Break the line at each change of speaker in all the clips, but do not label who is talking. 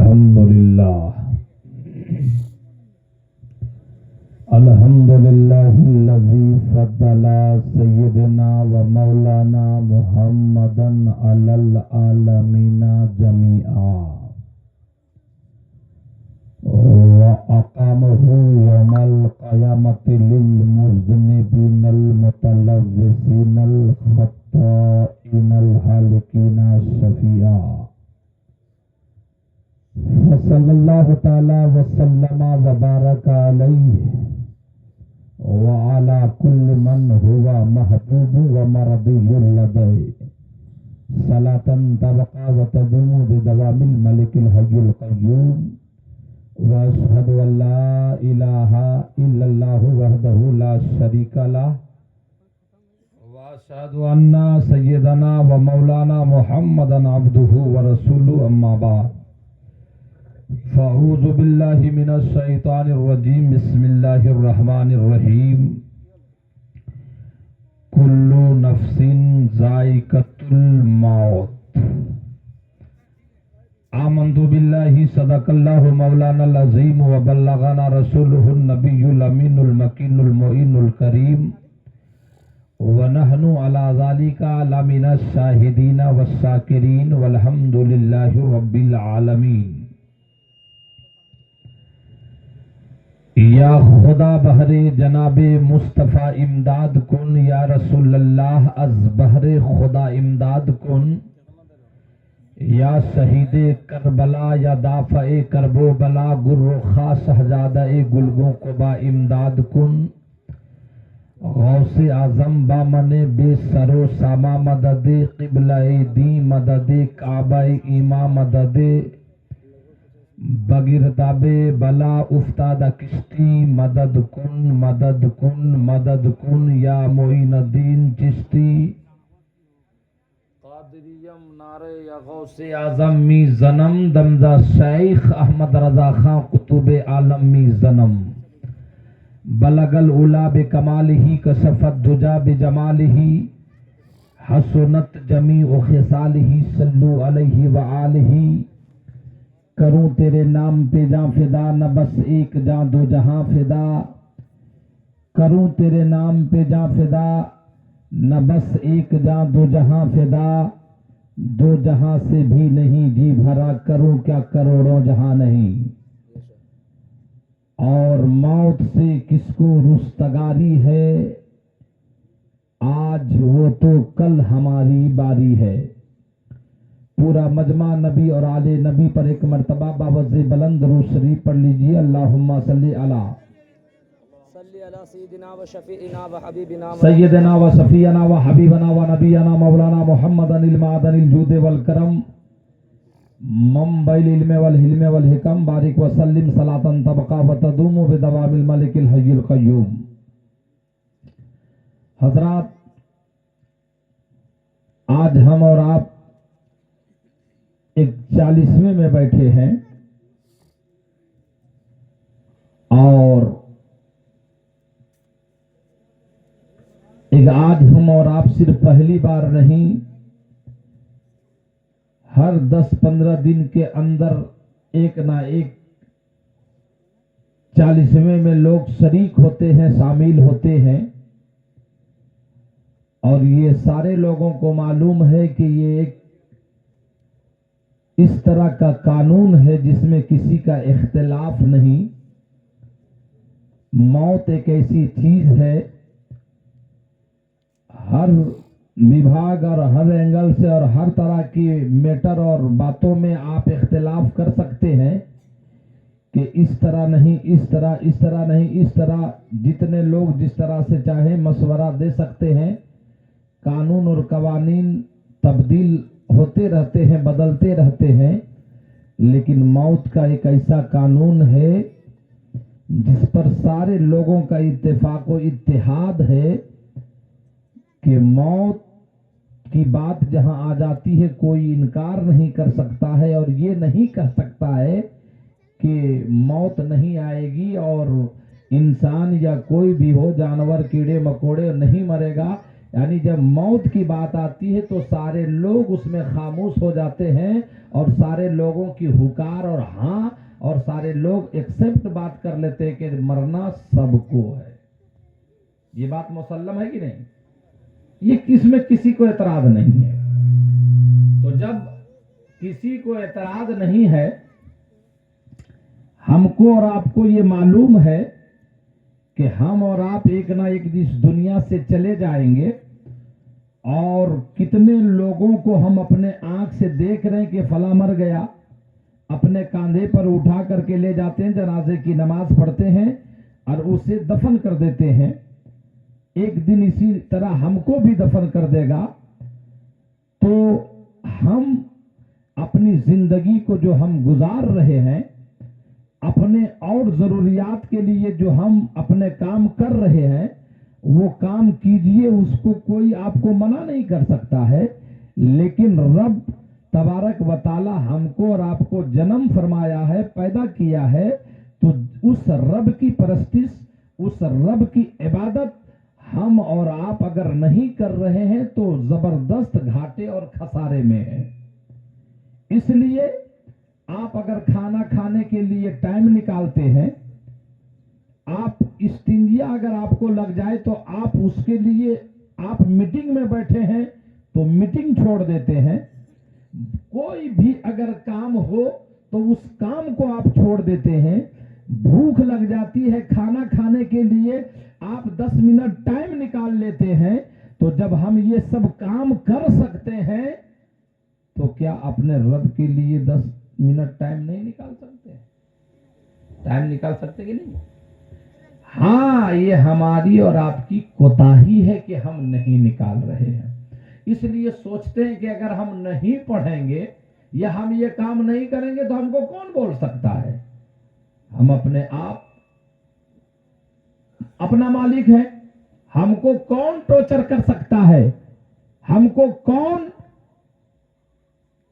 الحمدللہ الذی فضل سیدنا و مولانا محمدا علی العالمین جمیعا وأقامه يوم القيامة للمذنبين المتلوثين الخطائين الهالكين شفيعا وصلى الله تعالى وسلم وبارك عليه وعلى كل من هو محبوب ومرضي لديه صلاة تبقى وتدوم بدوام الملك الحي القيوم واشهد ان لا اله الا الله وحده لا شريك له واشهد ان سيدنا ومولانا محمدا عبده ورسوله اما بعد فاعوذ بالله من الشيطان الرجيم بسم الله الرحمن الرحيم كل نفس ذائقة الموت آمنت بالله صدق الله مولانا العظيم وبلغنا رسوله النبي الأمين المكين المعين الكريم ونحن على ذلك لمن الشاهدين والشاكرين والحمد لله رب العالمين یا خدا بہر جناب مصطفیٰ امداد کن یا رسول اللہ از بہر خدا امداد کن یا شہید کربلا یا دافع کرب و بلا گر و خاص شہزادہ گلگوں کو با امداد کن غوث اعظم بامن بے سر و ساما مدد قبلہ دی مدد کعبہ ایما مدد بگرداب بلا افتاد کشتی مدد کن یا معین الدین چشتی قادریم نعرے یا غوث اعظم می زنم دمزہ شیخ احمد رضا خان قطب عالم می زنم بلغ العلا بکمالہ کشفت دجا بجمالہ حسنت جمیع خصالہ صلو علیہ وآلہ کروں تیرے نام پہ جاں فدا نہ بس ایک جاں دو جہاں فدا کروں تیرے نام پہ جاں فدا نہ بس ایک جاں دو جہاں فدا دو جہاں سے بھی نہیں جی بھرا کروں کیا کروڑوں جہاں نہیں اور موت سے کس کو رستگاری ہے آج وہ تو کل ہماری باری ہے پورا مجمع نبی اور آل نبی پر ایک مرتبہ باوز بلند درود شریف پڑھ لیجئے اللہم صلی علی سیدنا و شفیعنا و حبیبنا و نبینا مولانا محمد المعدن الجود والکرم منبع العلم والحلم والحکم بارک وسلم صلاة تبقى وتدوم بدوام الملک الحی القیوم حضرات آج ہم اور آپ ایک 40ویں میں بیٹھے ہیں اور ایک آج ہم اور آپ صرف پہلی بار نہیں ہر 10-15 دن کے اندر ایک نہ ایک 40ویں میں لوگ شریک ہوتے ہیں شامل ہوتے ہیں اور یہ سارے لوگوں کو معلوم ہے کہ یہ ایک اس طرح کا قانون ہے جس میں کسی کا اختلاف نہیں موت ایک ایسی چیز ہے ہر وبھاگ اور ہر اینگل سے اور ہر طرح کی میٹر اور باتوں میں آپ اختلاف کر سکتے ہیں کہ اس طرح نہیں اس طرح نہیں اس طرح جتنے لوگ جس طرح سے چاہیں مشورہ دے سکتے ہیں قانون اور قوانین تبدیل ہوتے رہتے ہیں بدلتے رہتے ہیں لیکن موت کا ایک ایسا قانون ہے جس پر سارے لوگوں کا اتفاق و اتحاد ہے کہ موت کی بات جہاں آ جاتی ہے کوئی انکار نہیں کر سکتا ہے اور یہ نہیں کہہ سکتا ہے کہ موت نہیں آئے گی اور انسان یا کوئی بھی ہو جانور کیڑے مکوڑے نہیں مرے گا یعنی جب موت کی بات آتی ہے تو سارے لوگ اس میں خاموش ہو جاتے ہیں اور سارے لوگوں کی ہکار اور ہاں اور سارے لوگ ایکسپٹ بات کر لیتے ہیں کہ مرنا سب کو ہے. یہ بات مسلم ہے کہ نہیں؟ یہ اس میں کسی کو اعتراض نہیں ہے. تو جب کسی کو اعتراض نہیں ہے، ہم کو اور آپ کو یہ معلوم ہے کہ ہم اور آپ ایک نہ ایک دن اس دنیا سے چلے جائیں گے، اور کتنے لوگوں کو ہم اپنے آنکھ سے دیکھ رہے ہیں کہ فلاں مر گیا، اپنے کاندھے پر اٹھا کر کے لے جاتے ہیں، جنازے کی نماز پڑھتے ہیں اور اسے دفن کر دیتے ہیں. ایک دن اسی طرح ہم کو بھی دفن کر دے گا. تو ہم اپنی زندگی کو جو ہم گزار رہے ہیں، اپنے اور ضروریات کے لیے جو ہم اپنے کام کر رہے ہیں، وہ کام کیجئے، اس کو کوئی آپ کو منع نہیں کر سکتا ہے. لیکن رب تبارک و تعالی ہم کو اور آپ کو جنم فرمایا ہے، پیدا کیا ہے، تو اس رب کی پرستش، اس رب کی عبادت ہم اور آپ اگر نہیں کر رہے ہیں تو زبردست گھاٹے اور خسارے میں ہیں. اس لیے آپ اگر کھانا کھانے کے لیے ٹائم نکالتے ہیں، آپ استنجا اگر آپ کو لگ جائے تو آپ اس کے لیے آپ میٹنگ میں بیٹھے ہیں تو میٹنگ چھوڑ دیتے ہیں. کوئی بھی اگر کام ہو تو اس کام کو آپ چھوڑ دیتے ہیں. بھوک لگ جاتی ہے کھانا کھانے کے لیے، آپ 10 منٹ ٹائم نکال لیتے ہیں. تو جب ہم یہ سب کام کر سکتے ہیں تو کیا اپنے رب کے لیے 10 منٹ ٹائم نہیں نکال سکتے؟ ٹائم نکال سکتے کہ نہیں؟ ہاں، یہ ہماری اور آپ کی کوتاہی ہے کہ ہم نہیں نکال رہے ہیں. اس لیے سوچتے ہیں کہ اگر ہم نہیں پڑھیں گے یا ہم یہ کام نہیں کریں گے تو ہم کو کون بول سکتا ہے؟ ہم اپنے آپ اپنا مالک ہے. ہم کو کون ٹارچر کر سکتا ہے؟ ہم کو کون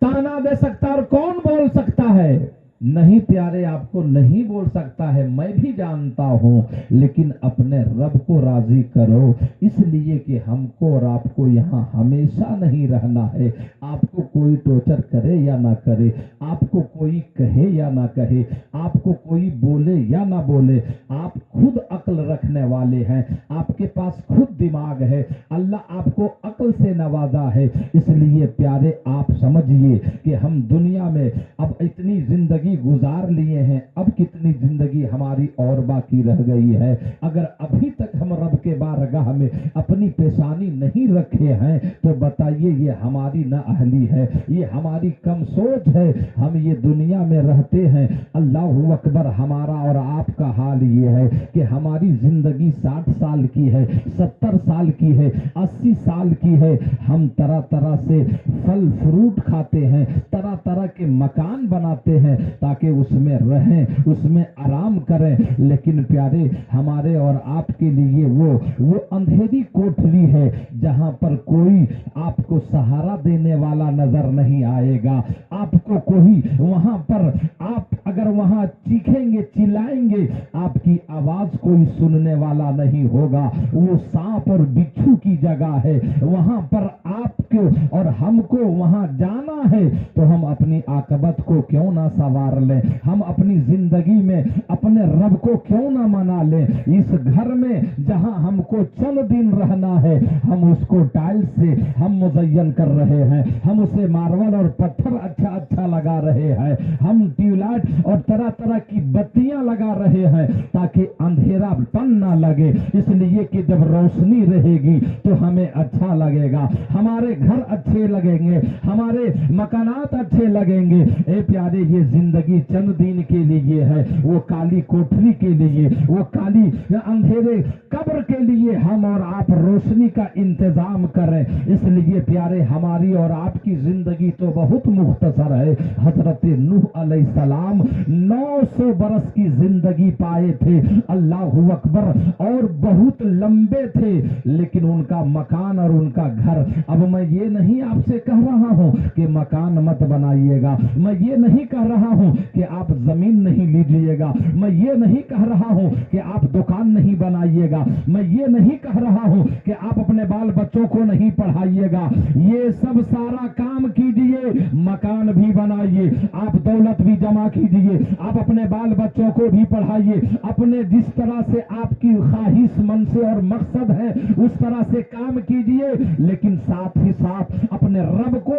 تانا دے سکتا اور کون بول سکتا ہے؟ نہیں پیارے، آپ کو نہیں بول سکتا ہے، میں بھی جانتا ہوں. لیکن اپنے رب کو راضی کرو، اس لیے کہ ہم کو اور آپ کو یہاں ہمیشہ نہیں رہنا ہے. آپ کو کوئی ٹارچر کرے یا نہ کرے، آپ کو کوئی کہے یا نہ کہے، آپ کو کوئی بولے یا نہ بولے، آپ خود عقل رکھنے والے ہیں، آپ کے پاس خود دماغ ہے. اللہ آپ کو عقل سے نوازا ہے. اس لیے پیارے آپ سمجھیے کہ ہم دنیا میں اب اتنی زندگی گزار لیے ہیں، اب کتنی زندگی ہماری اور باقی رہ گئی ہے. اگر ابھی تک ہم رب کے بارگاہ میں اپنی پیشانی نہیں رکھے ہیں تو بتائیے یہ ہماری نااہلی ہے، یہ ہماری کم سوچ ہے. ہم یہ دنیا میں رہتے ہیں، اللہ اکبر، ہمارا اور آپ کا حال یہ ہے کہ ہماری زندگی 60 سال کی ہے، 70 سال کی ہے، 80 سال کی ہے. ہم طرح طرح سے پھل فروٹ کھاتے ہیں، طرح طرح کے مکان بناتے ہیں تاکہ اس میں رہیں، اس میں آرام کریں. لیکن پیارے ہمارے اور آپ کے لیے وہ اندھیری کوٹھری ہے جہاں پر کوئی آپ کو سہارا دینے والا نظر نہیں آئے گا. آپ کو کوئی وہاں پر، آپ اگر وہاں چیخیں گے چلائیں گے، آپ کی آواز کوئی سننے والا نہیں ہوگا. وہ سانپ اور بچھو کی جگہ ہے. وہاں پر آپ کو اور ہم کو وہاں جانا ہے تو ہم اپنی عاقبت کو کیوں نہ سنوار لیں؟ ہم اپنی زندگی میں اپنے رب کو کیوں نہ منا لیں؟ اس گھر میں جہاں ہم کو چند دن رہنا ہے، ہم اس کو ٹائلز سے ہم مزین کر رہے ہیں، ہم اسے ماربل اور پتھر اچھا لگا رہے ہیں، ہم ٹیوب لائٹ اور طرح طرح کی بتیاں لگا رہے ہیں تاکہ اندھیرا پن نہ لگے. اس لیے کہ جب روشنی رہے گی تو ہمیں اچھا لگے گا، ہمارے گھر اچھے لگیں گے، ہمارے مکانات اچھے لگیں گے. اے پیارے، یہ زندگی چند دن کے لیے ہے. وہ کالی کوٹری کے لیے، وہ کالی اندھیرے قبر کے لیے ہم اور آپ روشنی کا انتظام کریں. اس لیے پیارے ہماری اور آپ کی زندگی تو بہت مختصر ہے. حضرت نوح علیہ السلام 900 बरस की जिंदगी पाए थे, अल्लाह अकबर, और बहुत लंबे थे, लेकिन उनका मकान और उनका घर। अब मैं ये नहीं आपसे कह रहा हूं कि मकान मत बनाइएगा, मैं ये नहीं कह रहा हूं कि आप जमीन नहीं लीजिएगा, मैं ये नहीं कह रहा हूं कि आप दुकान नहीं बनाइएगा, मैं ये नहीं कह रहा हूं कि आप अपने बाल बच्चों को नहीं पढ़ाइएगा। ये सब सारा काम कीजिए, मकान भी बनाइए, आप दौलत भी जमा कीजिए, आप अपने बाल बच्चों को भी पढ़ाइए, अपने जिस तरह से आपकी ख्वाहिश मन से और मकसद है उस तरह से काम कीजिए, लेकिन साथ ही साथ अपने रब को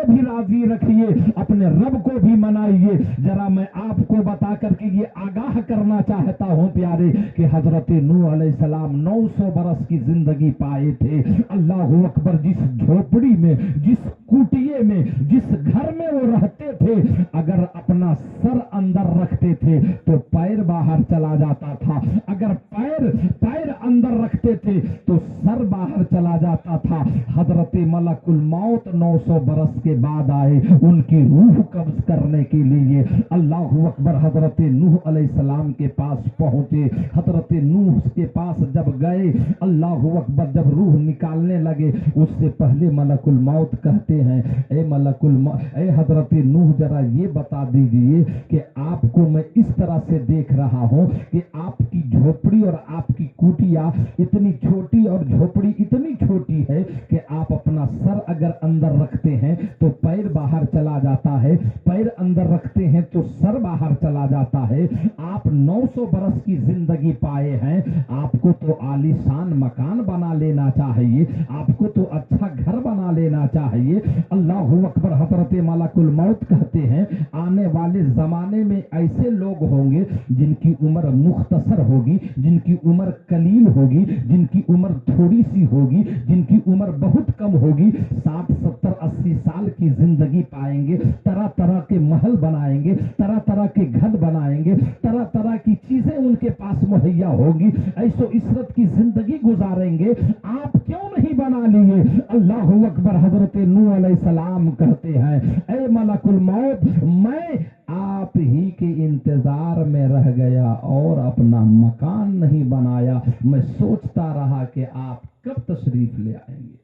भी राजी रखिए, अपने रब को भी मनाइए। जरा मैं आपको बता करके ये आगाह करना चाहता हूं प्यारे कि हजरत नूह अलैहिस्सलाम 900 बरस की जिंदगी पाए थे। अल्लाह अकबर, जिस झोपड़ी में, जिस कुटिये में, जिस घर में वो रहते थे, अगर अपना सर अंदर रखते थे तो पैर बाहर चला जाता था, अगर पैर अंदर रखते थे तो सर बाहर चला जाता था। हजरत मलकुल मौत 900 बरस के बाद आए उनकी रूह कब्ज करने के लिए। अल्लाह अकबर, हजरत नूह अलैहिस्सलाम के पास पहुंचे, हजरत नूह के पास जब गए, अल्लाह अकबर, जब रूह निकालने लगे उससे पहले मलकुल मौत कहते हैं, ए हजरत नूह, जरा ये बता दीजिए कि आपको मैं इस तरह से देख रहा हूं कि आपकी झोपड़ी और आपकी कुटिया इतनी छोटी और झोपड़ी इतनी छोटी है कि आप अपना सर अगर अंदर रखते हैं तो पैर बाहर चला जाता है, पैर अंदर रखते हैं तो सर बाहर चला जाता है। आप 900 बरस की जिंदगी पाए हैं, आपको तो आलीशान मकान बना लेना चाहिए, आपको तो अच्छा घर बना लेना चाहिए। अल्लाह अकबर, हजरत मलकुल मौत कहते हैं, आने वाले जमाने में ऐसे लोग होंगे जिनकी उम्र मुख्तसर होगी, जिनकी उम्र कलील होगी, जिनकी उम्र थोड़ी सी होगी, जिनकी उम्र बहुत कम होगी, 60, 70, 80 साल की जिंदगी पाएंगे, तरह तरह के महल बनाएंगे, तरह तरह के घर बनाएंगे, तरह तरह की चीजें उनके पास मुहैया होगी, ऐसो इशरत की जिंदगी गुजारेंगे। आप क्यों नहीं बना लिए? अल्लाह अकबर, हजरत नूह अलैहिस्सलाम कहते हैं, ए मलकुल मौत, मैं आप ही के इंतजार में रह गया और अपना मकान नहीं बनाया, मैं सोचता रहा कि आप कब तशरीफ ले आएंगे।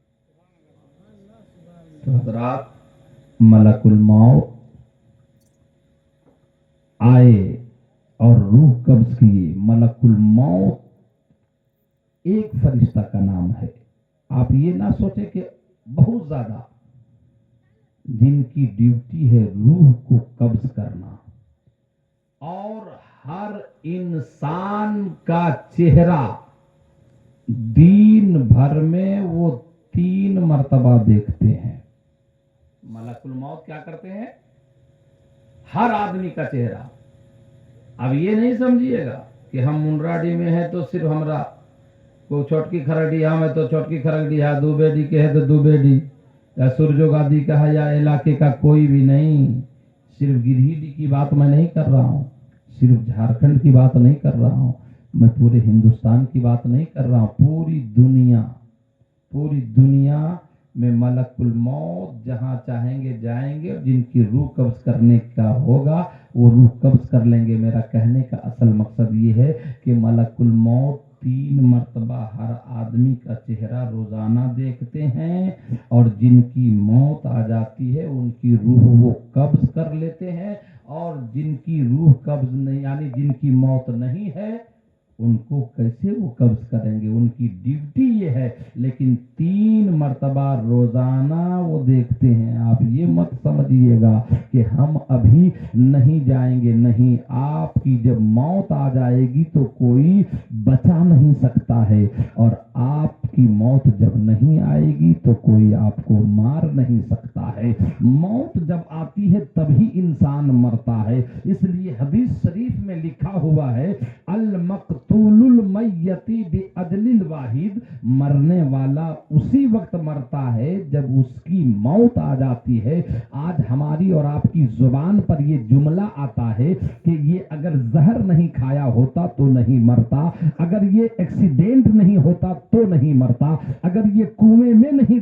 तो हजरात, मलकुल मौत आए और रूह कब्ज किए। मलकुल मौत एक फरिश्ता का नाम है, आप ये ना सोचे कि बहुत ज्यादा, जिनकी ड्यूटी है रूह को कब्ज करना। और हर इंसान का चेहरा दिन भर में वो 3 मर्तबा देखते हैं। मलकुल मौत क्या करते हैं? हर आदमी का चेहरा। अब ये नहीं समझिएगा कि हम मुंडराडी में है तो सिर्फ हमरा को छोटकी खरगडिया में तो छोटकी खरगडिया, दुबेडी के है तो दुबेडी, या सुरजोगादी का है या इलाके का कोई भी नहीं। सिर्फ गिरिडीह की बात मैं नहीं कर रहा हूँ, सिर्फ झारखंड की बात नहीं कर रहा हूँ, मैं पूरे हिंदुस्तान की बात नहीं कर रहा हूँ, पूरी दुनिया में मलकुल मौत जहां चाहेंगे जाएंगे, और जिनकी रूह कब्ज करने का होगा वो रूह कब्ज कर लेंगे। मेरा कहने का असल मकसद ये है कि मलकुल मौत 3 मर्तबा हर आदमी का चेहरा रोजाना देखते हैं, और जिनकी मौत आ जाती है उनकी रूह वो कब्ज कर लेते हैं, और जिनकी रूह कब्ज नहीं, यानी जिनकी मौत नहीं है, उनको कैसे वो कब्ज करेंगे? उनकी ड्यूटी ये है, लेकिन 3 मर्तबा रोजाना वो देखते हैं। आप ये मत समझिएगा कि हम अभी नहीं जाएंगे, नहीं, आपकी जब मौत आ जाएगी तो कोई बचा नहीं सकता है, और आपकी मौत जब नहीं आएगी तो कोई आपको मार नहीं सकता है। मौत जब आती है तभी इंसान मरता है। इसलिए हदीस शरीफ में लिखा हुआ है, अल मक़तूल मक़तूलुल मय्यति बिअजलिल वाहिद, मरने वाला उसी वक्त मरता है जब उसकी मौत आ जाती है। आज हमारी और आपकी जुबान पर ये जुमला आता है कि ये अगर जहर नहीं खाया होता तो नहीं मरता, अगर ये एक्सीडेंट नहीं होता तो नहीं मरता, अगर ये कुएं में नहीं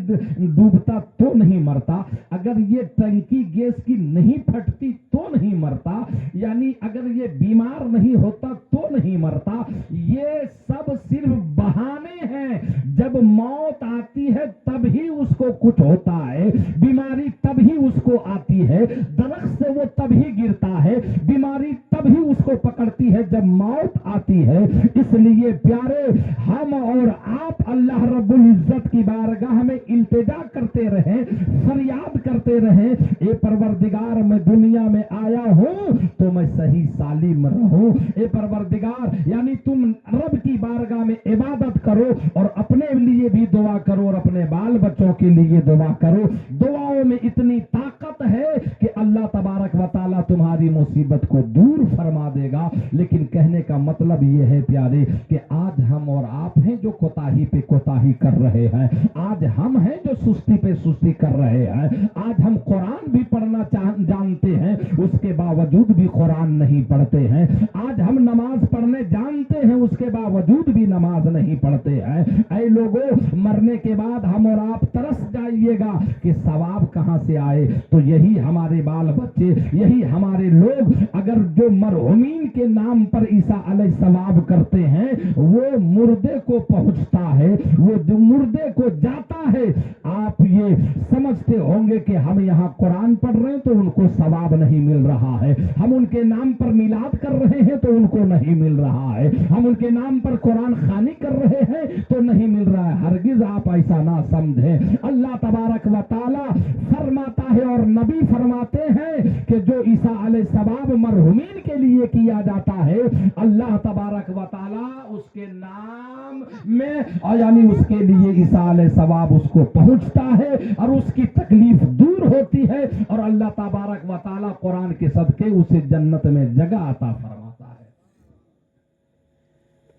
डूबता तो नहीं मरता, अगर ये टंकी गैस की नहीं फटती तो नहीं मरता, यानी अगर ये बीमार नहीं होता तो नहीं मरता। ये सब सिर्फ बहाने हैं। जब मौत आती है तब ही उसको कुछ होता है, बीमारी तब ही उसको आती है, दरख्त से वो तब ही गिरता है, बीमारी तब ही उसको पकड़ती है जब मौत आती है। इसलिए प्यारे, हम और आप अल्लाह रब्बुल इज्जत की बारगाह में इल्तिजा करते रहें, फरियाद करते रहें, ए परवरदिगार मैं दुनिया में आया हूं तो मैं सही सालिम रहूं। ए परवरदिगार, यानी तुम रब की बारगाह में इबादत करो और अपने लिए भी दुआ करो और अपने बाल बच्चों के लिए दुआ करो। दुआओं में इतनी ताकत है कि अल्लाह तबारक व तआला तुम्हारी मुसीबत को दूर फरमा देगा। लेकिन कहने का मतलब ये है प्यारे कि आज हम और आप हैं जो कोताही पे कोताही कर रहे हैं, आज हम हैं जो सुस्ती पे सुस्ती कर रहे हैं, आज हम कुरान भी पढ़ना जानते हैं उसके बावजूद भी कुरान नहीं पढ़ते हैं, आज हम नमाज पढ़ने जानते हैं उसके बावजूद भी नमाज नहीं पढ़ते हैं। ऐ लोगों, मरने के बाद हम और आप तरस जाइएगा कि सवाब कहां से आए। तो यही हमारे बाल बच्चे, यही हमारे लोग अगर जो मरहुमीन के नाम पर ईसा अलैहि सवाब करते हैं, वो मुर्दे को पहुंचता है, वो जो मुर्दे को जाता है। आप ये समझते होंगे कि हम यहाँ कुरान पढ़ रहे हैं तो उनको सवाब नहीं मिल रहा है, हम उनके नाम पर मिलाद कर रहे हैं तो उनको नहीं मिल रहा है, हम उनके नाम पर कुरान खानी कर रहे हैं तो नहीं मिल रहा है। हरगिज आप ऐसा ना समझें। अल्लाह तबारक व तआला फरमाता है और नबी फरमाते हैं कि जो ईसा अलैहि सवाब मरहुमीन के लिए किया जाता है, अल्लाह तबारक व तआला उसके नाम में, और यानी उसके लिए ईसा अलैहि सवाब उसको पहुंचता है और उसकी तकलीफ दूर होती है और अल्लाह तबारक व तआला कुरान के सदके उसे जन्नत में जगह अता फरमाता है।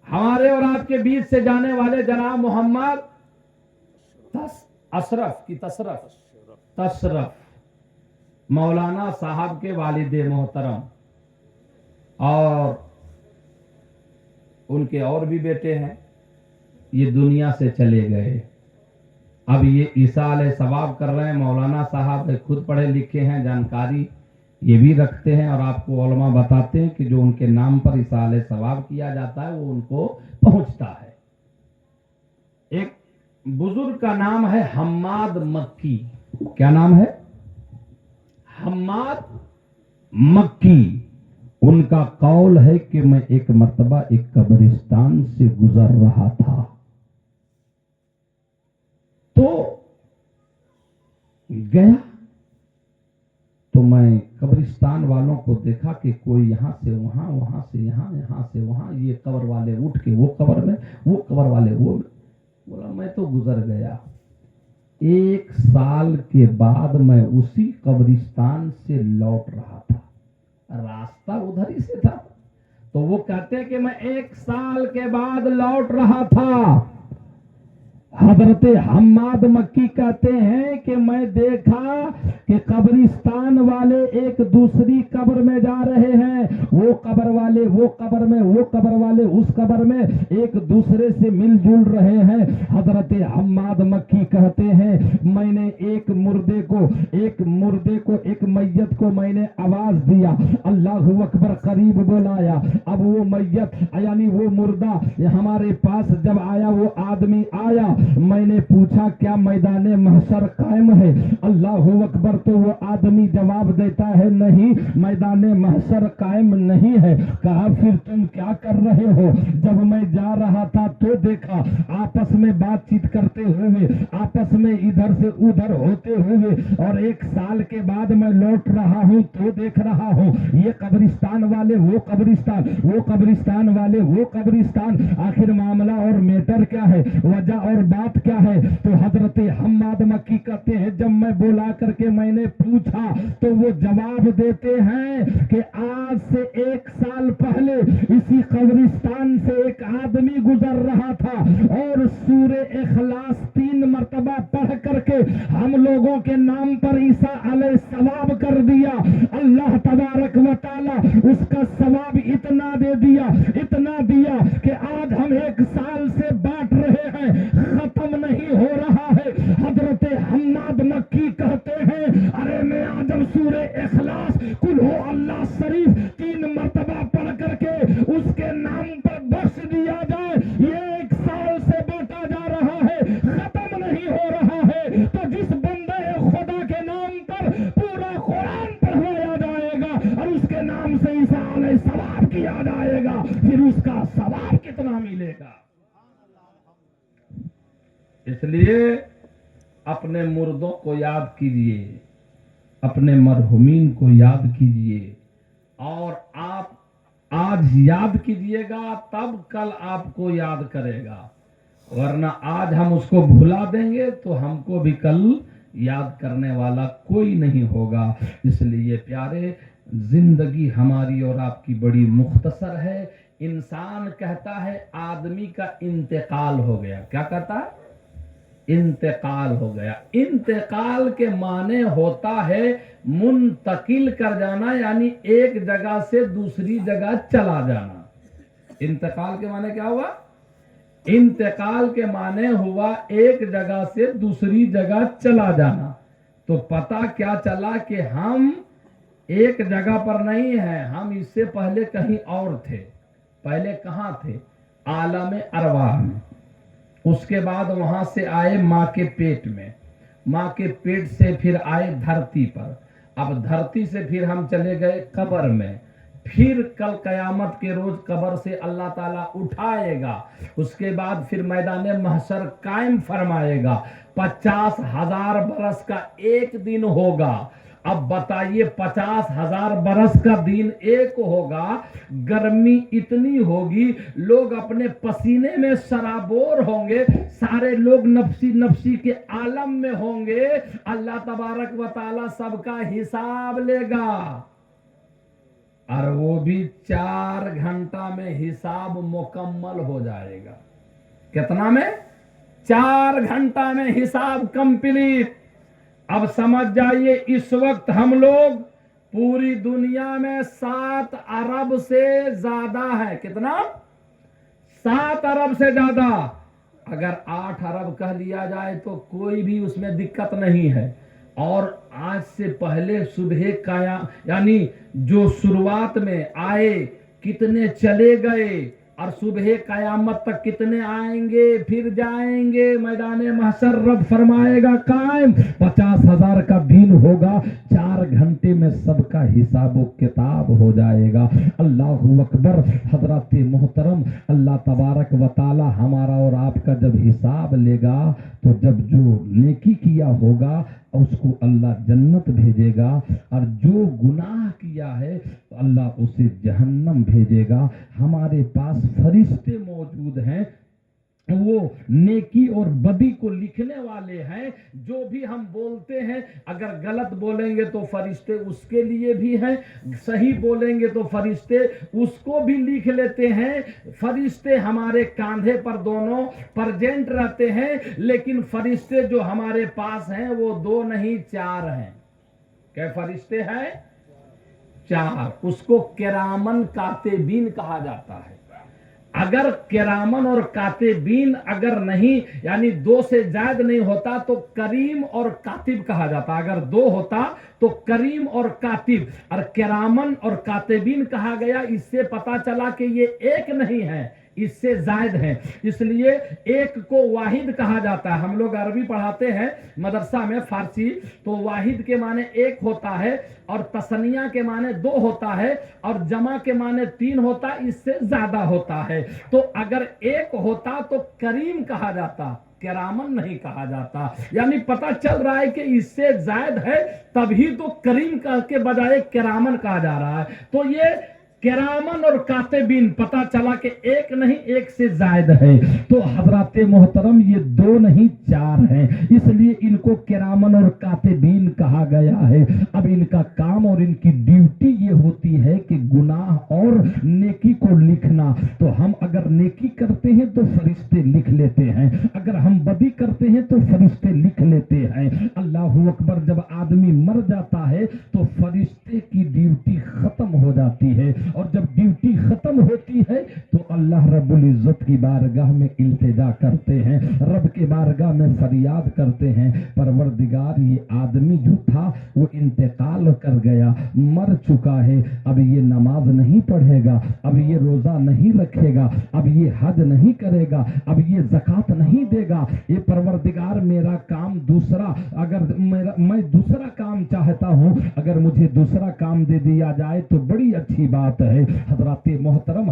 हमारे और आपके बीच से जाने वाले जनाब मोहम्मद अशरफ की तशरफ मौलाना साहब के वालिदे मोहतरम और उनके और भी बेटे हैं, ये दुनिया से चले गए। अब ये ईसा अलैहि सवाब कर रहे हैं। मौलाना साहब खुद पढ़े लिखे हैं, जानकारी ये भी रखते हैं और आपको उलमा बताते हैं कि जो उनके नाम पर ईसा अलैहि सवाब किया जाता है वो उनको पहुंचता है। एक बुजुर्ग का नाम है हम्माद मक्की। क्या नाम है? हम्माद मक्की। उनका कौल है कि मैं एक मर्तबा एक कब्रिस्तान से गुजर रहा था तो गया तो मैं कब्रिस्तान वालों को देखा कि कोई यहां से वहां, वहां से यहां, यहां से वहां, ये कब्र वाले उठ के वो कब्र में, वो कब्र वाले वो में। बोला मैं तो गुजर गया। 1 साल के बाद मैं उसी कब्रिस्तान से लौट रहा था, रास्ता उधर ही से था। तो वो कहते हैं कि मैं 1 साल के बाद लौट रहा था। हजरत हम्माद मक्की कहते हैं कि मैं देखा कि कब्रिस्तान वाले एक दूसरी कब्र में जा रहे हैं, वो कब्र वाले वो कब्र में, वो कब्र वाले उस कब्र में, एक दूसरे से मिलजुल रहे हैं। हजरत हम्माद मक्की कहते हैं मैंने एक मुर्दे को एक मैयत को मैंने आवाज दिया, अल्लाहु अकबर, करीब बुलाया। अब वो मैयत यानी वो मुर्दा हमारे पास जब आया, वो आदमी आया, मैंने पूछा क्या मैदाने महशर कायम है? अल्लाहु अकबर। तो वो आदमी जवाब देता है नहीं, मैदाने महशर कायम नहीं है। कहा फिर तुम क्या कर रहे हो? जब मैं जा रहा था तो देखा आपस में बातचीत करते हुए, आपस में इधर से उधर होते हुए, और 1 साल के बाद मैं लौट रहा हूँ तो देख रहा हूँ ये कब्रिस्तान वाले वो कब्रिस्तान, वो कब्रिस्तान वाले वो कब्रिस्तान। आखिर मामला और मैटर क्या है? वजह और بات کیا ہے؟ تو حضرت حماد مکی کہتے ہیں جب میں بلا کر کے میں نے پوچھا تو وہ جواب دیتے ہیں کہ آج سے 1 سال پہلے اسی قبرستان سے ایک آدمی گزر رہا تھا اور سورہ اخلاص 3 مرتبہ پڑھ کر کے ہم لوگوں کے نام پر عیسیٰ علیہ ثواب کر دیا. اللہ تبارک و تعالی اس کا ثواب اتنا دے دیا، اتنا دیا کہ آج ہم 1 سال سے بانٹ رہے ہیں، ختم نہیں ہو رہا ہے. حضرت حماد مکی کہتے ہیں ارے میں جب سورہ اخلاص قل ہو اللہ شریف 3 مرتبہ پڑھ کر کے اس کے نام پر بخش دیا جائے، یہ 1 سال سے بانٹا جا رہا ہے، ختم نہیں ہو رہا ہے. تو جس بندے خدا کے نام پر پورا قرآن پڑھوایا جائے گا اور اس کے نام سے عیسیٰ علیہ ثواب کیا جائے گا، پھر اس کا ثواب کتنا ملے گا؟ اس لیے اپنے مردوں کو یاد کیجئے، اپنے مرحومین کو یاد کیجئے، اور آپ آج یاد کیجئے گا تب کل آپ کو یاد کرے گا، ورنہ آج ہم اس کو بھلا دیں گے تو ہم کو بھی کل یاد کرنے والا کوئی نہیں ہوگا. اس لیے پیارے، زندگی ہماری اور آپ کی بڑی مختصر ہے. انسان کہتا ہے آدمی کا انتقال ہو گیا. کیا کہتا ہے؟ انتقال ہو گیا. انتقال کے معنی ہوتا ہے منتقل کر جانا، یعنی ایک جگہ سے دوسری جگہ چلا جانا. انتقال کے معنی کیا ہوا؟ انتقال کے معنی ہوا ایک جگہ سے دوسری جگہ چلا جانا. تو پتہ کیا چلا کہ ہم ایک جگہ پر نہیں ہیں، ہم اس سے پہلے کہیں اور تھے. پہلے کہاں تھے؟ عالم ارواح میں. اس کے بعد وہاں سے آئے ماں کے پیٹ میں، ماں کے پیٹ سے پھر آئے دھرتی پر. اب دھرتی سے پھر ہم چلے گئے قبر میں. پھر کل قیامت کے روز قبر سے اللہ تعالیٰ اٹھائے گا. اس کے بعد پھر میدان محشر قائم فرمائے گا. 50,000 برس کا ایک دن ہوگا. اب بتائیے 50,000 برس کا دن ایک ہوگا، گرمی اتنی ہوگی، لوگ اپنے پسینے میں سرابور ہوں گے، سارے لوگ نفسی نفسی کے عالم میں ہوں گے. اللہ تبارک و تعالی سب کا حساب لے گا، اور وہ بھی 4 گھنٹہ میں حساب مکمل ہو جائے گا. کتنا میں؟ 4 گھنٹہ میں حساب کمپلیٹ. اب سمجھ جائیے اس وقت ہم لوگ پوری دنیا میں 7 ارب سے زیادہ ہے. کتنا؟ 7 ارب سے زیادہ. اگر 8 ارب کہہ لیا جائے تو کوئی بھی اس میں دقت نہیں ہے. اور آج سے پہلے صبح یعنی جو شروعات میں آئے کتنے چلے گئے، اور صبح قیامت تک کتنے آئیں گے پھر جائیں گے. میدان محشر رب فرمائے گا قائم، 50,000 کا دن ہوگا، 4 گھنٹے میں سب کا حساب و کتاب ہو جائے گا. اللہ اکبر. حضرات محترم، اللہ تبارک و تعالی ہمارا اور آپ کا جب حساب لے گا تو جب جو نیکی کیا ہوگا اس کو اللہ جنت بھیجے گا، اور جو گناہ کیا ہے تو اللہ اسے جہنم بھیجے گا. ہمارے پاس فرشتے موجود ہیں، وہ نیکی اور بدی کو لکھنے والے ہیں. جو بھی ہم بولتے ہیں اگر غلط بولیں گے تو فرشتے اس کے لیے بھی ہیں، صحیح بولیں گے تو فرشتے اس کو بھی لکھ لیتے ہیں. فرشتے ہمارے کاندھے پر دونوں پرزینٹ رہتے ہیں، لیکن فرشتے جو ہمارے پاس ہیں وہ 2 نہیں 4 ہیں. کیا فرشتے ہیں؟ 4. اس کو کرامن کاتبین کہا جاتا ہے. اگر کرامن اور کاتبین اگر نہیں، یعنی 2 سے زائد نہیں ہوتا تو کریم اور کاتب کہا جاتا. اگر 2 ہوتا تو کریم اور کاتب، اور کرامن اور کاتبین کہا گیا. اس سے پتا چلا کہ یہ ایک نہیں ہے، اس سے زائد ہیں. اس لیے ایک کو واحد کہا جاتا ہے. ہم لوگ عربی پڑھاتے ہیں مدرسہ میں فارسی، تو واحد کے معنی 1 ہوتا ہے، اور تسنیہ کے معنی 2 ہوتا ہے، اور جمع کے معنی 3 ہوتا ہے، اس سے زیادہ ہوتا ہے. تو اگر 1 ہوتا تو کریم کہا جاتا، کرامن نہیں کہا جاتا. یعنی پتہ چل رہا ہے کہ اس سے زائد ہے، تبھی تو کریم کے بجائے کرامن کہا جا رہا ہے. تو یہ किरामन और कातिबीन, पता चला कि एक नहीं एक से जायद है। तो हजरत मोहतरम ये 2 नहीं 4 हैं, इसलिए इनको किरामन और कातिबीन कहा गया है। अब इनका काम और इनकी ड्यूटी ये होती है कि गुनाह और नेकी को लिखना। तो हम अगर नेकी करते हैं तो फरिश्ते लिख लेते हैं, अगर हम बदी करते हैं तो फरिश्ते लिख लेते हैं। अल्लाहू अकबर। जब आदमी मर जाता है तो फरिश्ते की ड्यूटी खत्म हो जाती है, और जब ड्यूटी खत्म होती है तो अल्लाह रब्बुल इज्जत की बारगाह में इल्तिजा करते हैं, रब के बारगाह में फरियाद करते हैं, परवरदिगार ये आदमी जो था वो इंतकाल कर गया, मर चुका है, अब ये नमाज नहीं पढ़ेगा, अब ये रोजा नहीं रखेगा, अब ये हज नहीं करेगा, अब ये ज़कात नहीं देगा। ये परवरदिगार मेरा काम दूसरा, अगर मैं दूसरा काम चाहता हूँ, अगर मुझे दूसरा काम दे दिया जाए तो बड़ी अच्छी बात है। हजरत मोहतरम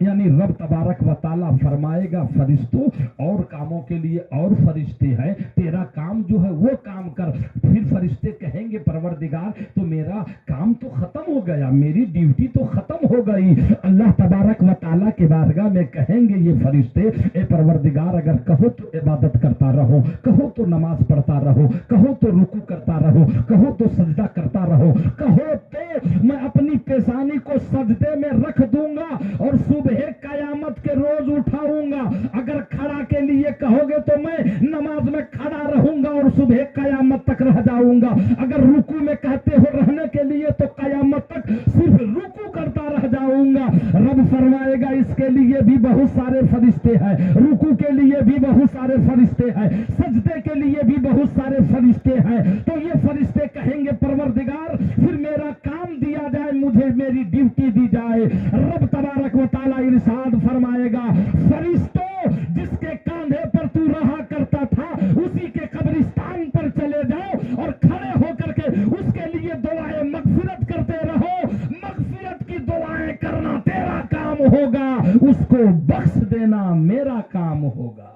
यानी रब तबारक व ताला फरमाएगा फरिश्तों और कामों के लिए और फरिश्ते हैं, तेरा काम जो है वो काम कर। फिर फरिश्ते कहेंगे परवरदिगार तो मेरा काम तो खत्म हो गया, मेरी ड्यूटी तो खत्म हो गई। अल्लाह तबारक व ताला के बारगाह में कहेंगे ये फरिश्ते, ए परवरदिगार अगर कहो तो इबादत करता रहो, कहो तो नमाज पढ़ता रहो, कहो तो रुकू करता रहो, कहो तो सजदा करता रहो, कहो तो मैं अपनी पेशानी को सजदे में रख दूंगा और सुबह कयामत के रोज उठाऊंगा। अगर खड़ा के लिए कहोगे तो मैं नमाज में खड़ा रहूंगा और सुबह कयामत तक रह जाऊंगा। अगर रुकू में कहते हो रहने के लिए तो कयामत तक सिर्फ रुकू करता रह जाऊंगा। रब फरमाएगा इसके लिए भी बहुत सारे फरिश्ते हैं, रुकू के लिए भी बहुत सारे फरिश्ते हैं, सजदे के लिए भी बहुत सारे फरिश्ते हैं। तो ये फरिश्ते कहेंगे परवरदिगार फिर मेरा काम दिया जाए, मुझे मेरी ड्यूटी दी जाए। रब तबारक व ताला इरशाद फरमाएगा फरिश्तों जिसके कांधे पर तू रहा करता था उसी के कब्रिस्तान पर चले जाओ और खड़े होकर के उसके लिए दुआएं मगफिरत करते रहो। मगफिरत की दुआएं करना तेरा काम होगा, उसको बख्श देना मेरा काम होगा।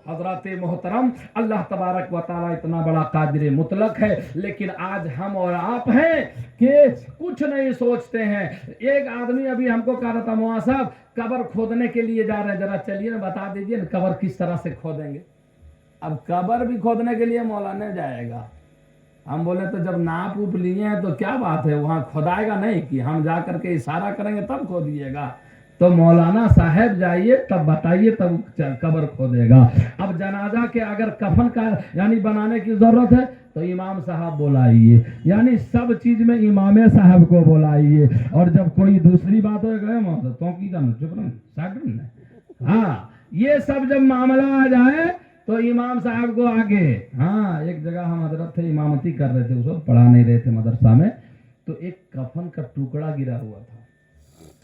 हजरत मोहतरम अल्लाह तबारक व ताला इतना बड़ा कादिर मुतलक है, लेकिन आज हम और आप हैं कि कुछ नहीं सोचते हैं। एक आदमी अभी हमको कह रहा था मौलाना साहब कब्र खोदने के लिए जा रहे हैं, जरा चलिए ना बता दीजिए ना कब्र किस तरह से खोदेंगे। अब कब्र भी खोदने के लिए मौलाना जाएगा। हम बोले तो जब नाप उप लिए हैं तो क्या बात है, वहां खोदाएगा नहीं कि हम जा करके इशारा करेंगे तब खोदिएगा। तो मौलाना साहब जाइए तब बताइए तब कब्र खोदेगा। अब जनाजा के अगर कफन का यानी बनाने की जरूरत है तो इमाम साहब बुलाइए, यानी सब चीज में इमाम साहब को बुलाइए। और जब कोई दूसरी बात हो गए तो की करना चुप रहो। हाँ ये सब जब मामला आ जाए तो इमाम साहब को आगे। हाँ एक जगह हम हजरत थे इमामती कर रहे थे, उस वक्त पढ़ा नहीं रहे थे मदरसा में, तो एक कफन का टुकड़ा गिरा हुआ था,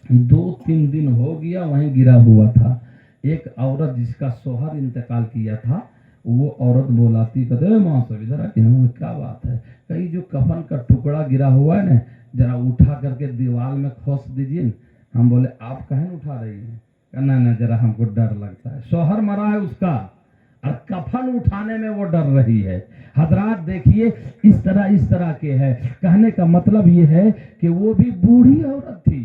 2-3 दिन हो गया वहीं गिरा हुआ था। एक औरत जिसका शोहर इंतकाल किया था वो औरत बोलाती कहते माँ सब इधर आके, क्या बात है, कहीं जो कफन का टुकड़ा गिरा हुआ है ना जरा उठा करके दीवार में खोस दीजिए। हम बोले आप कहें उठा रही हैं? ना जरा हमको डर लगता है, शोहर मरा है उसका और कफन उठाने में वो डर रही है। हजरात देखिए इस तरह के है। कहने का मतलब ये है कि वो भी बूढ़ी औरत थी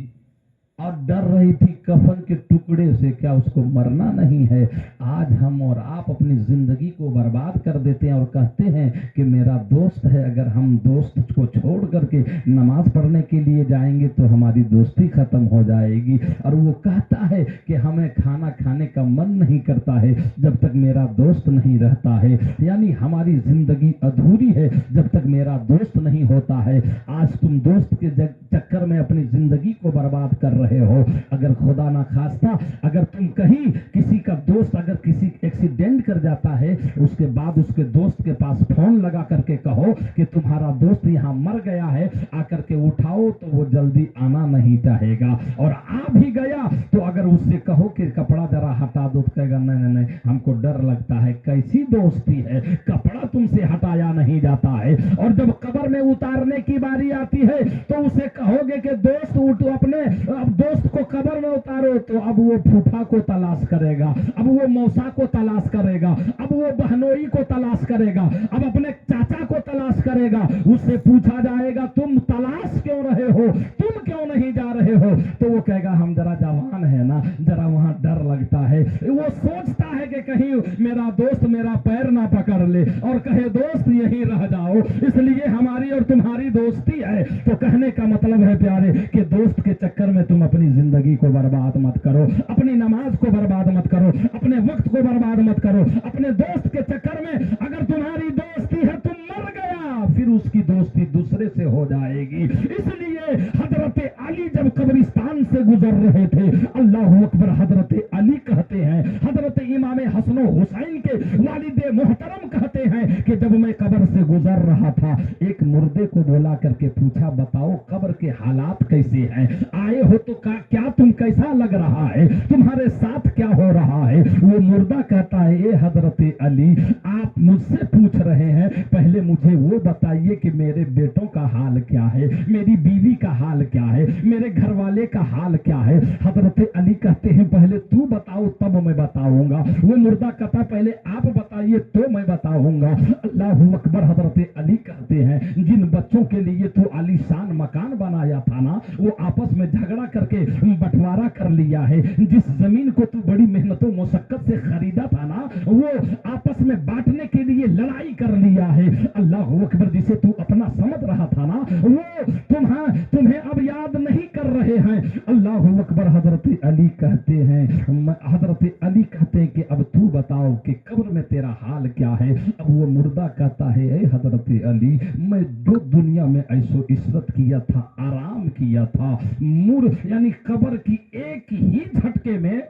और डर रही थी कफन के टुकड़े से, क्या उसको मरना नहीं है। आज हम और आप अपनी जिंदगी को बर्बाद कर देते हैं और कहते हैं कि मेरा दोस्त है, अगर हम दोस्त को छोड़ करके नमाज पढ़ने के लिए जाएंगे तो हमारी दोस्ती खत्म हो जाएगी। और वो कहता है कि हमें खाना खाने का मन नहीं करता है जब तक मेरा दोस्त नहीं रहता है, यानी हमारी जिंदगी अधूरी है जब तक मेरा दोस्त नहीं होता है। आज तुम दोस्त के चक्कर में अपनी जिंदगी को बर्बाद कर रहे हो। अगर खुदा ना खास्ता अगर तुम कहीं किसी का दोस्त अगर किसी एक्सीडेंट कर जाता है उसके बाद उसके दोस्त के पास फोन लगा करके कहो कि तुम्हारा दोस्त यहाँ मर गया है, आकर के उठाओ, तो वो जल्दी आना नहीं चाहेगा। और आ भी गया तो अगर उससे कहो कि कपड़ा जरा हटा दो, कहेगा नहीं हमको डर लगता है। कैसी दोस्ती है, कपड़ा तुमसे हटाया नहीं जाता है। और जब कब्र में उतारने की बारी आती है तो उसे कहोगे कि दोस्त उठो, अपने अब दोस्त को कब्र में उतारो, तो अब वो फूफा को तलाश करेगा, अब वो मौसा को तलाश करेगा, अब वो बहनोई को तलाश करेगा, अब अपने चाचा को तलाश करेगा। उससे पूछा जाएगा तुम तलाश क्यों रहे हो, तुम क्यों नहीं जा तो वो कहेगा हम जरा जवान है ना, जरा वहां डर लगता है। वो सोचता है कि कहीं मेरा दोस्त मेरा पैर ना पकड़ ले और कहे दोस्त यहीं रह जाओ, इसलिए हमारी और तुम्हारी दोस्ती है। तो कहने का मतलब है प्यारे कि दोस्त के चक्कर में तुम अपनी जिंदगी को बर्बाद मत करो, अपनी नमाज को बर्बाद मत करो, अपने वक्त को बर्बाद मत करो। अपने दोस्त के चक्कर में अगर तुम्हारी दोस्ती है, तुम मर गया, फिर उसकी दोस्ती दूसरे से हो जाएगी। इसलिए हजरत अली जब कब्रिस्तान से गुजर रहे थे, अल्लाह अकबर, हजरत अली कहते हैं, हजरत इमाम हसन हुसैन के वालिद मोहतरम कहते हैं कि जब मैं कब्र से गुजर रहा था, एक मुर्दे को बुला करके पूछा, बताओ कब्र के हालात कैसे हैं, आए हो तो क्या तुम कैसा लग रहा है, तुम्हारे साथ क्या हो रहा है। वो मुर्दा कहता है, ए हजरत अली, आप मुझसे पूछ रहे हैं, पहले मुझे वो बताइए कि मेरे बेटों का हाल क्या है, मेरी बीवी का हाल क्या है, मेरे घर वाले का हाल क्या है। हजरत अली कहते हैं, पहले तू बताओ तब मैं बताऊंगा। वो मुर्दा कहता, पहले आप बताइए तो मैं बताऊंगा। अल्लाह अकबर। हजरत अली कहते हैं, जिन बच्चों के लिए तू आलीशान मकान बनाया था ना, वो आपस में झगड़ा करके बंटवारा कर लिया है। जिस जमीन को तू बड़ी मेहनतों मुशक्कत से खरीदा था ना, वो आपस में बांटने के लिए लड़ाई कर लिया है। अल्लाह अकबर। जिसे तू अपना समझ रहा था ना, वो तुम्हें अब याद नहीं कर रहे हैं। अल्लाह अकबर। हजरत अली कहते हैं, हजरत अली कहते हैं कि अब तू बताओ कि कब्र में तेरा हाल क्या है। अब वो मुर्दा कहता है, ए हजरत अली, मैं जो दुनिया में ऐसो इशरत किया था, आराम किया था, यानी कब्र की एक ही झटके में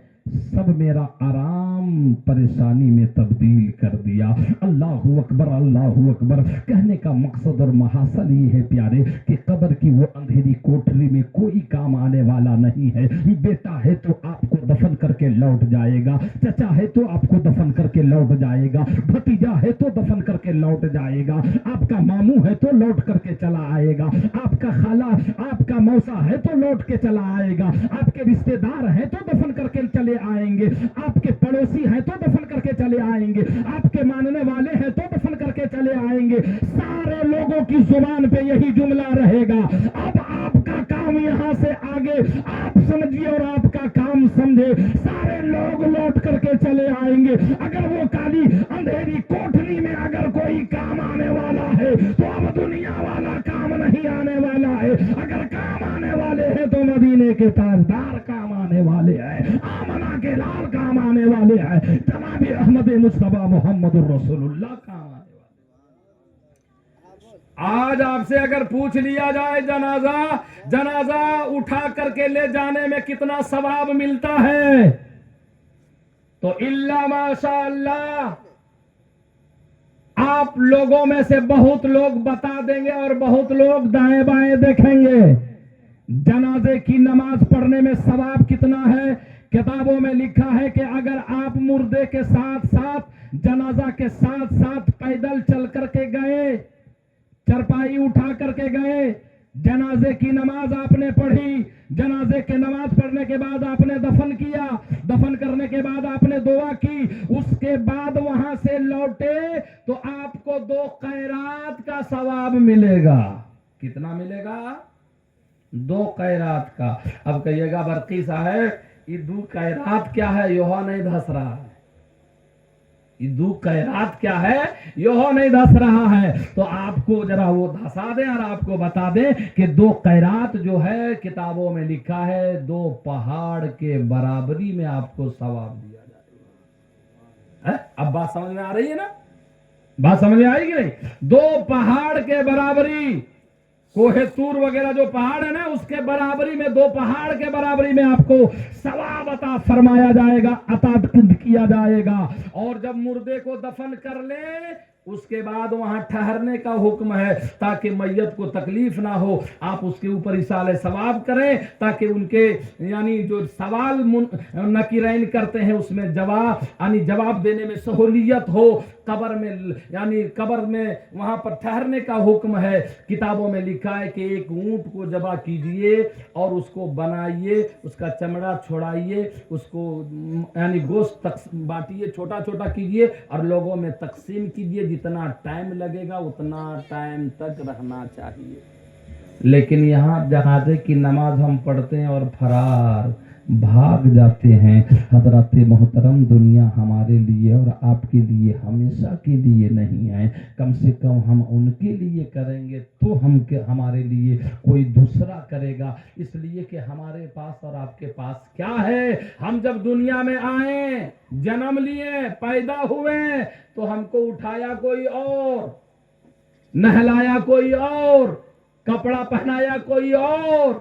सब मेरा आराम परेशानी में तब्दील कर दिया। अल्लाह अकबर, अल्लाह अकबर। कहने का मकसद और महासल ये है प्यारे कि कब्र की वो अंधेरी कोठरी में कोई काम आने वाला नहीं है। बेटा है तो आपको दफन करके लौट जाएगा, चचा है तो आपको दफन करके लौट जाएगा, भतीजा है तो दफन करके लौट जाएगा, आपका मामू है तो लौट करके चला आएगा, आपका खाला आपका मौसा है तो लौट के चला आएगा, आपके रिश्तेदार है तो दफन करके चले आएंगे, आपके पड़ोसी हैं तो दफन करके चले आएंगे, आपके मानने वाले हैं तो दफन करके चले आएंगे। सारे लोगों की जुबान पे यही जुमला रहेगा। अब आपका काम यहाँ से आगे आप समझिए और आपका काम समझे, सारे लोग लौट करके चले आएंगे। अगर वो काली अंधेरी कोठरी में अगर कोई काम आने वाला है तो अब दुनिया वाला काम नहीं आने वाला है। अगर काम आने वाले हैं तो मदीने के ताजदार काम आने वाले हैं, आमना के लाल काम आने वाले हैं, जनाब अहमद मुस्तफा मोहम्मद रसूलुल्लाह काम आने वाले। आज आपसे अगर पूछ लिया जाए जनाजा उठा करके ले जाने में कितना सवाब मिलता है, तो इल्ला माशाअल्लाह आप लोगों में से बहुत लोग बता देंगे और बहुत लोग दाएं बाएं देखेंगे। जनाजे की नमाज पढ़ने में सवाब कितना है? किताबों में लिखा है कि अगर आप मुर्दे के साथ साथ, जनाजा के साथ साथ पैदल चल करके गए, चरपाई उठा करके गए, जनाजे की नमाज आपने पढ़ी, जनाजे की नमाज पढ़ने के बाद आपने दफन किया, दफन करने के बाद आपने दुआ की, उसके बाद वहां से लौटे तो आपको 2 कैरात का सवाब मिलेगा। कितना मिलेगा? 2 कैरात का। अब कहिएगा बरकी साहब, ये 2 कैरात क्या है? योहा नहीं धस रहा है। ये 2 कैरात क्या है? योहा नहीं धस रहा है। तो आपको जरा वो धसा दें और आपको बता दें कि 2 कैरात जो है, किताबों में लिखा है 2 पहाड़ के बराबरी में आपको सवाब दिया जाएगा। अब बात समझ में आ रही है ना? बात समझ में आई कि नहीं? 2 पहाड़ के बराबरी, कोहे तूर वगैरह जो पहाड़ है ना, उसके बराबरी में, 2 पहाड़ के बराबरी में आपको सवाब अता फरमाया जाएगा, अता किया जाएगा। और जब मुर्दे को दफन कर ले, उसके बाद वहां ठहरने का हुक्म है ताकि मैयत को तकलीफ ना हो। आप उसके ऊपर इसाले सवाब करें ताकि उनके यानी जो सवाल नकीरैन करते हैं उसमें जवाब देने में सहूलियत हो। कब्र में यानी कब्र में वहां पर ठहरने का हुक्म है। किताबों में लिखा है कि एक ऊंट को ज़बह कीजिए और उसको बनाइए, उसका चमड़ा छोड़ाइए, उसको यानी गोश्त बांटिए, छोटा छोटा कीजिए और लोगों में तकसीम कीजिए। जितना टाइम लगेगा उतना टाइम तक रहना चाहिए। لیکن یہاں جنازے کی نماز ہم پڑھتے ہیں اور فرار بھاگ جاتے ہیں۔ حضرات محترم، دنیا ہمارے لیے اور آپ کے لیے ہمیشہ کے لیے نہیں ہے، کم سے کم ہم ان کے لیے کریں گے تو ہمارے لیے کوئی دوسرا کرے گا۔ اس لیے کہ ہمارے پاس اور آپ کے پاس کیا ہے؟ ہم جب دنیا میں آئیں، جنم لیے، پیدا ہوئے، تو ہم کو اٹھایا کوئی اور، نہلایا کوئی اور، کپڑا پہنایا کوئی اور